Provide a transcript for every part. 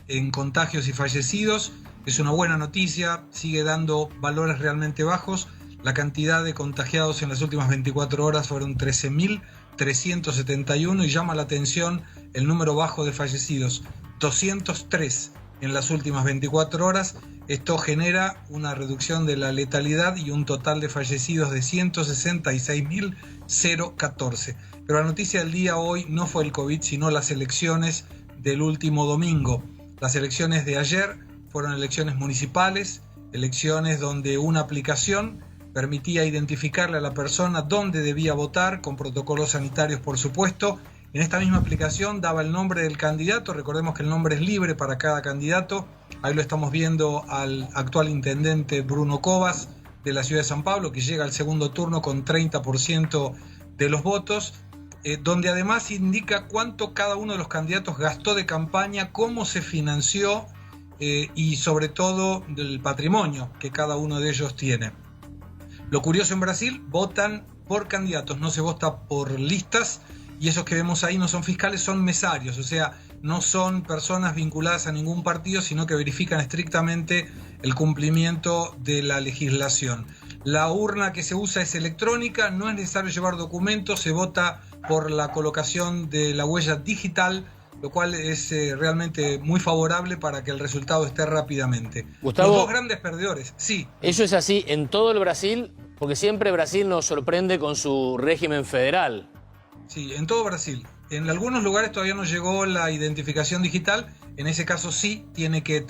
en contagios y fallecidos. Es una buena noticia, sigue dando valores realmente bajos. La cantidad de contagiados en las últimas 24 horas fueron 13.371 y llama la atención el número bajo de fallecidos, 203 en las últimas 24 horas. Esto genera una reducción de la letalidad y un total de fallecidos de 166.014. Pero la noticia del día hoy no fue el COVID, sino las elecciones del último domingo. Las elecciones de ayer fueron elecciones municipales, elecciones donde una aplicación permitía identificarle a la persona dónde debía votar, con protocolos sanitarios por supuesto. En esta misma aplicación daba el nombre del candidato, recordemos que el nombre es libre para cada candidato. Ahí lo estamos viendo al actual intendente Bruno Cobas de la ciudad de San Pablo, que llega al segundo turno con 30% de los votos, donde además indica cuánto cada uno de los candidatos gastó de campaña, cómo se financió y sobre todo del patrimonio que cada uno de ellos tiene. Lo curioso en Brasil, votan por candidatos, no se vota por listas, y esos que vemos ahí no son fiscales, son mesarios, o sea, no son personas vinculadas a ningún partido, sino que verifican estrictamente el cumplimiento de la legislación. La urna que se usa es electrónica, no es necesario llevar documentos, se vota por la colocación de la huella digital, lo cual es realmente muy favorable para que el resultado esté rápidamente. Gustavo, los dos grandes perdedores, sí. ¿Eso es así en todo el Brasil? Porque siempre Brasil nos sorprende con su régimen federal. Sí, en todo Brasil. En algunos lugares todavía no llegó la identificación digital. En ese caso sí, tiene que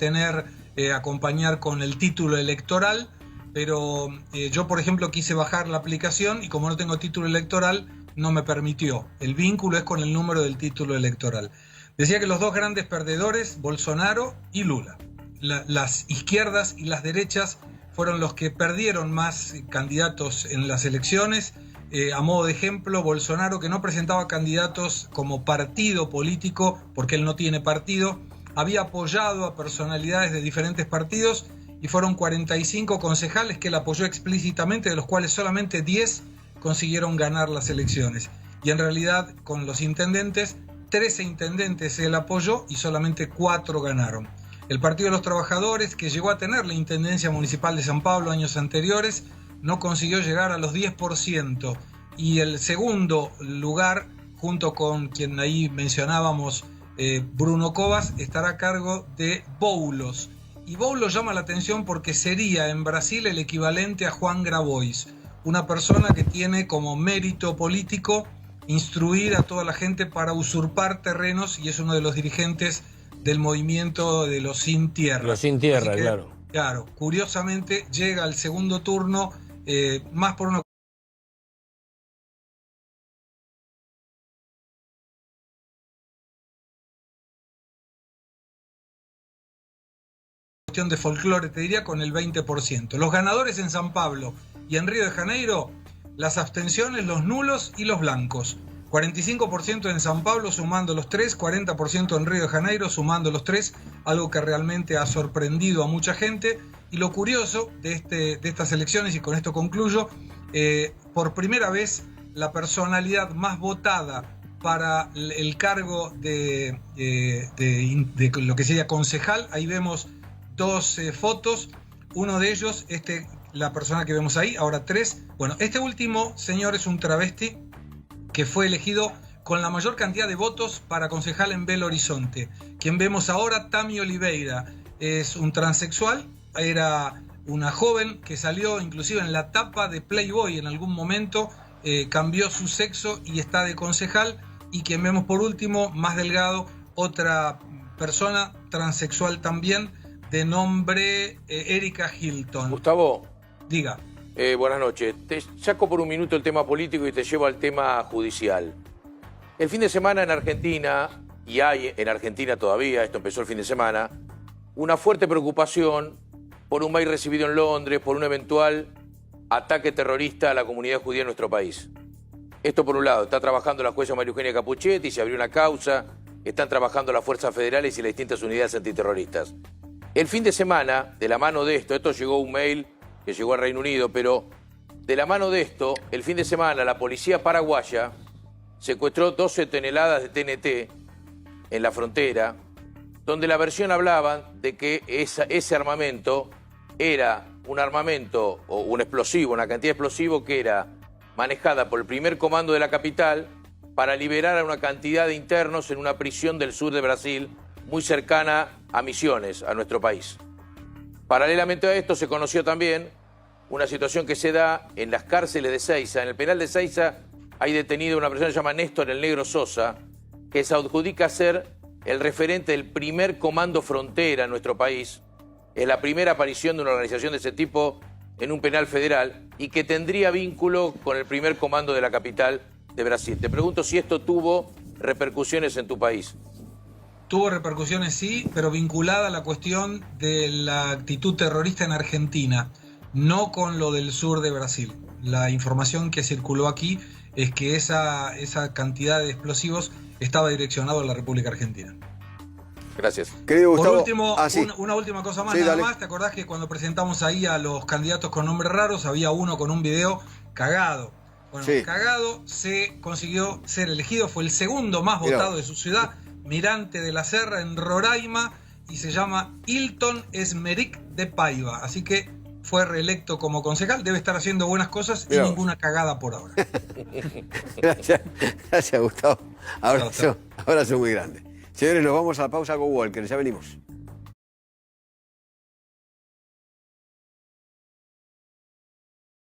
acompañar con el título electoral. Pero yo, por ejemplo, quise bajar la aplicación y como no tengo título electoral, no me permitió. El vínculo es con el número del título electoral. Decía que los dos grandes perdedores, Bolsonaro y Lula. Las izquierdas y las derechas fueron los que perdieron más candidatos en las elecciones. A modo de ejemplo, Bolsonaro, que no presentaba candidatos como partido político, porque él no tiene partido, había apoyado a personalidades de diferentes partidos y fueron 45 concejales que él apoyó explícitamente, de los cuales solamente 10 consiguieron ganar las elecciones. Y en realidad, con los intendentes, 13 intendentes él apoyó y solamente 4 ganaron. El Partido de los Trabajadores, que llegó a tener la Intendencia Municipal de San Pablo años anteriores, no consiguió llegar a los 10%. Y el segundo lugar, junto con quien ahí mencionábamos, Bruno Cobas, estará a cargo de Boulos. Y Boulos llama la atención porque sería en Brasil el equivalente a Juan Grabois, una persona que tiene como mérito político instruir a toda la gente para usurpar terrenos y es uno de los dirigentes del movimiento de los sin tierra. Los sin tierra, que, claro. Claro, curiosamente llega al segundo turno más por una cuestión de folclore, te diría, con el 20%. Los ganadores en San Pablo y en Río de Janeiro, las abstenciones, los nulos y los blancos. 45% en San Pablo sumando los 3, 40% en Río de Janeiro sumando los 3, algo que realmente ha sorprendido a mucha gente. Y lo curioso de estas elecciones, y con esto concluyo, por primera vez la personalidad más votada para el cargo de lo que sería concejal, ahí vemos dos fotos, uno de ellos, la persona que vemos ahí, ahora 3. Bueno, este último señor es un travesti que fue elegido con la mayor cantidad de votos para concejal en Belo Horizonte. Quien vemos ahora, Tami Oliveira, es un transexual, era una joven que salió inclusive en la tapa de Playboy en algún momento, cambió su sexo y está de concejal. Y quien vemos por último, más delgado, otra persona transexual también, de nombre Erika Hilton. Gustavo. Diga. Buenas noches. Te saco por un minuto el tema político y te llevo al tema judicial. El fin de semana en Argentina, y hay en Argentina todavía, esto empezó el fin de semana, una fuerte preocupación por un mail recibido en Londres, por un eventual ataque terrorista a la comunidad judía en nuestro país. Esto por un lado, está trabajando la jueza María Eugenia Capuchetti, se abrió una causa, están trabajando las fuerzas federales y las distintas unidades antiterroristas. El fin de semana, de la mano de esto llegó un mail que llegó al Reino Unido, pero de la mano de esto, el fin de semana la policía paraguaya secuestró 12 toneladas de TNT en la frontera, donde la versión hablaba de que ese armamento era un armamento o un explosivo, una cantidad de explosivo que era manejada por el primer comando de la capital para liberar a una cantidad de internos en una prisión del sur de Brasil, muy cercana a Misiones, a nuestro país. Paralelamente a esto se conoció también una situación que se da en las cárceles de Seiza. En el penal de Seiza hay detenido una persona que se llama Néstor el Negro Sosa, que se adjudica a ser el referente del primer comando frontera en nuestro país. Es la primera aparición de una organización de ese tipo en un penal federal y que tendría vínculo con el primer comando de la capital de Brasil. Te pregunto si esto tuvo repercusiones en tu país. Tuvo repercusiones, sí, pero vinculada a la cuestión de la actitud terrorista en Argentina, no con lo del sur de Brasil. La información que circuló aquí es que esa cantidad de explosivos estaba direccionado a la República Argentina. Gracias. Querido Gustavo, Por último, sí. una última cosa más, Sí, nada dale. más. ¿Te acordás que cuando presentamos ahí a los candidatos con nombres raros, había uno con un video cagado? Bueno, Sí. Cagado se consiguió ser elegido, fue el segundo más Mirá. votado de su ciudad, Mirante de la Serra, en Roraima, y se llama Hilton Esmeric de Paiva. Así que fue reelecto como concejal, debe estar haciendo buenas cosas Mirá y vos. ninguna cagada por ahora. Gracias, Gustavo. Chao, chao. Abrazo muy grande. Señores, nos vamos a la pausa con Walker, ya venimos.